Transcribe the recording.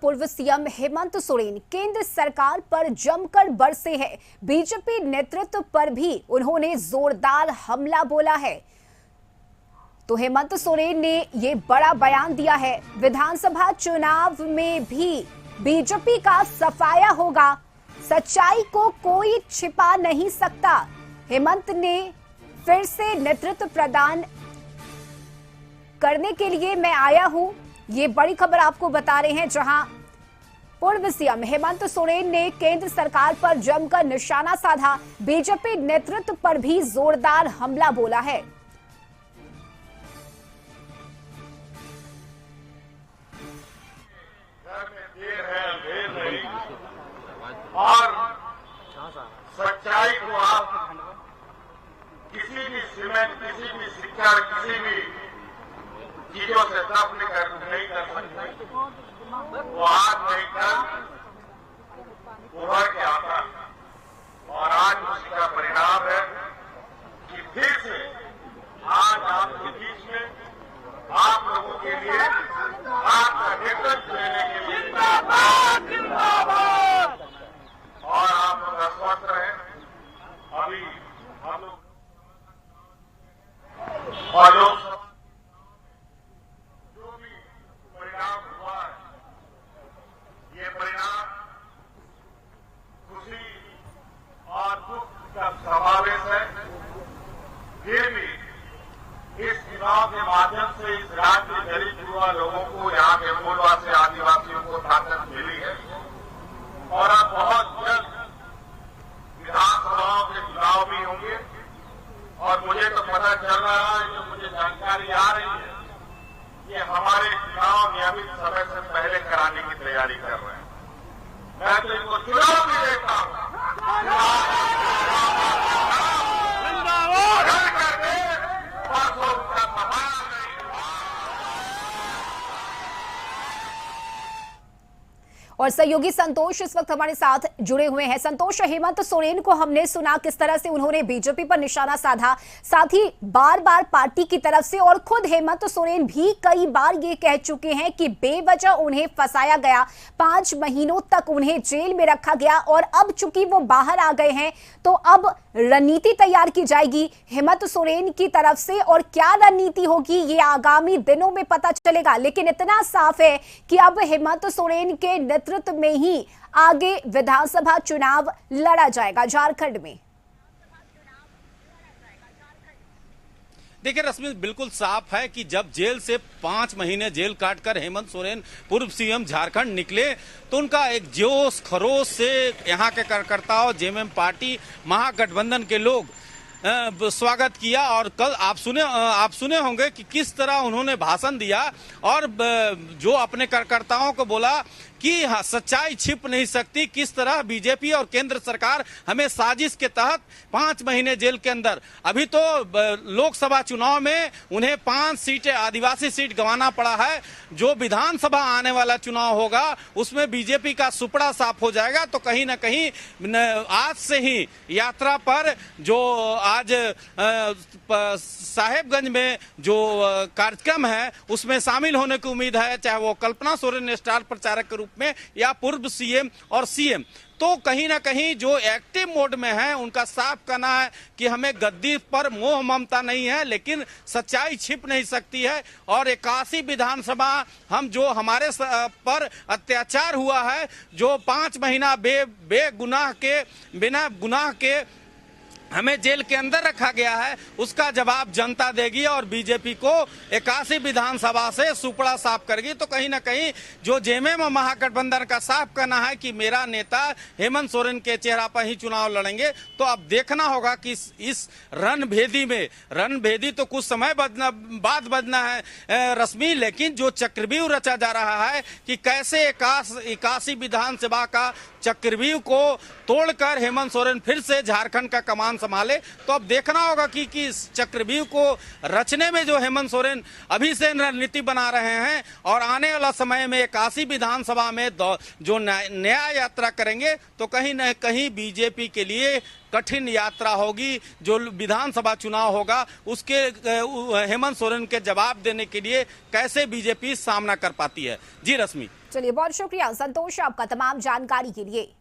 पूर्व सीएम हेमंत सोरेन केंद्र सरकार पर जमकर बरसे हैं। बीजेपी नेतृत्व पर भी उन्होंने जोरदार हमला बोला है। तो हेमंत सोरेन ने ये बड़ा बयान दिया है। विधानसभा चुनाव में भी बीजेपी का सफाया होगा, सच्चाई को कोई छिपा नहीं सकता। हेमंत ने फिर से नेतृत्व प्रदान करने के लिए मैं आया हूं, ये बड़ी खबर आपको बता रहे हैं, जहां पूर्व सीएम हेमंत सोरेन ने केंद्र सरकार पर जमकर निशाना साधा। बीजेपी नेतृत्व पर भी जोरदार हमला बोला है। और सच्चाई को आप किसी भी सीमेंट, किसी भी शिक्षा, किसी भी चीजों से दफन नहीं कर सकते। वो आज नहीं कल उभर के आता है और आज उसका परिणाम है कि फिर से आज आपके बीच में आप लोगों के लिए आपका नेतृत्व देने के लिए जिंदाबाद जिंदाबाद। और आप लोग अस्वस्थ रहे। अभी हम लोग और लोग समावेश है। फिर भी इस चुनाव के माध्यम से इस राज्य के दलित युवा लोगों को, यहाँ के मूलवासी आदिवासियों को ताकत मिली है और अब बहुत जल्द विधानसभाओं के चुनाव भी होंगे। और मुझे तो पता चल रहा है, जो मुझे जानकारी आ रही है, कि हमारे चुनाव नियमित समय से पहले कराने की तैयारी कर रहे हैं। मैं तो इनको चुनाव भी देखता हूँ। और सहयोगी संतोष इस वक्त हमारे साथ जुड़े हुए हैं। संतोष, हेमंत सोरेन को हमने सुना किस तरह से उन्होंने बीजेपी पर निशाना साधा, साथ ही बार बार पार्टी की तरफ से, और खुद हेमंत सोरेन भी कई बार ये कह चुके हैं कि बेवजह उन्हें फंसाया गया, 5 महीनों तक उन्हें जेल में रखा गया और अब चूंकि वो बाहर आ गए हैं तो अब रणनीति तैयार की जाएगी हेमंत सोरेन की तरफ से, और क्या रणनीति होगी ये आगामी दिनों में पता चलेगा। लेकिन इतना साफ है कि अब हेमंत सोरेन के नेतृत्व में ही आगे विधानसभा चुनाव लड़ा जाएगा झारखंड में। देखिए रश्मि, बिल्कुल साफ है कि जब जेल से 5 महीने जेल काटकर हेमंत सोरेन पूर्व सीएम झारखंड निकले तो उनका एक जोश खरोश से यहाँ के कार्यकर्ताओं, जेएमएम पार्टी, महागठबंधन के लोग स्वागत किया। और कल आप सुने होंगे कि किस तरह उन्होंने भाषण दिया और जो अपने कार्यकर्ताओं को बोला कि सच्चाई छिप नहीं सकती, किस तरह बीजेपी और केंद्र सरकार हमें साजिश के तहत 5 महीने जेल के अंदर। अभी तो लोकसभा चुनाव में उन्हें 5 सीटें, आदिवासी सीट गंवाना पड़ा है। जो विधानसभा आने वाला चुनाव होगा उसमें बीजेपी का सुपड़ा साफ हो जाएगा। तो कहीं ना कहीं आज से ही यात्रा पर जो आज साहेबगंज में जो कार्यक्रम है उसमें शामिल होने की उम्मीद है, चाहे वो कल्पना सोरेन स्टार प्रचारक के रूप में या पूर्व सीएम और सीएम। तो कहीं ना कहीं जो एक्टिव मोड में है उनका साफ कहना है कि हमें गद्दी पर मोह ममता नहीं है, लेकिन सच्चाई छिप नहीं सकती है। और 81 विधानसभा हम जो हमारे पर अत्याचार हुआ है, जो 5 महीना बेगुनाह के, बिना गुनाह के हमें जेल के अंदर रखा गया है, उसका जवाब जनता देगी और बीजेपी को 81 विधानसभा से सुपड़ा साफ करेगी। तो कहीं ना कहीं जो जेएमएम महागठबंधन का साफ कहना है कि मेरा नेता हेमंत सोरेन के चेहरा पर ही चुनाव लड़ेंगे। तो अब देखना होगा कि इस रणभेदी में, रणभेदी तो कुछ समय बाद बजना है रश्मि, लेकिन जो चक्रव्यूह रचा जा रहा है कि कैसे 81 विधानसभा का चक्रव्यूह को तोड़कर हेमंत सोरेन फिर से झारखंड का कमान कमान संभाले, तो अब देखना होगा कि इस चक्रव्यूह को रचने में जो हेमंत सोरेन अभी से रणनीति बना रहे हैं और आने वाला समय में काशी विधानसभा में जो नया यात्रा करेंगे, तो कहीं न कहीं बीजेपी के लिए कठिन यात्रा होगी। जो विधानसभा चुनाव होगा उसके हेमंत सोरेन के जवाब देने के लिए कैसे बीजेपी सामना कर पाती है। जी रश्मि। चलिए, बहुत शुक्रिया संतोष आपका तमाम जानकारी के लिए।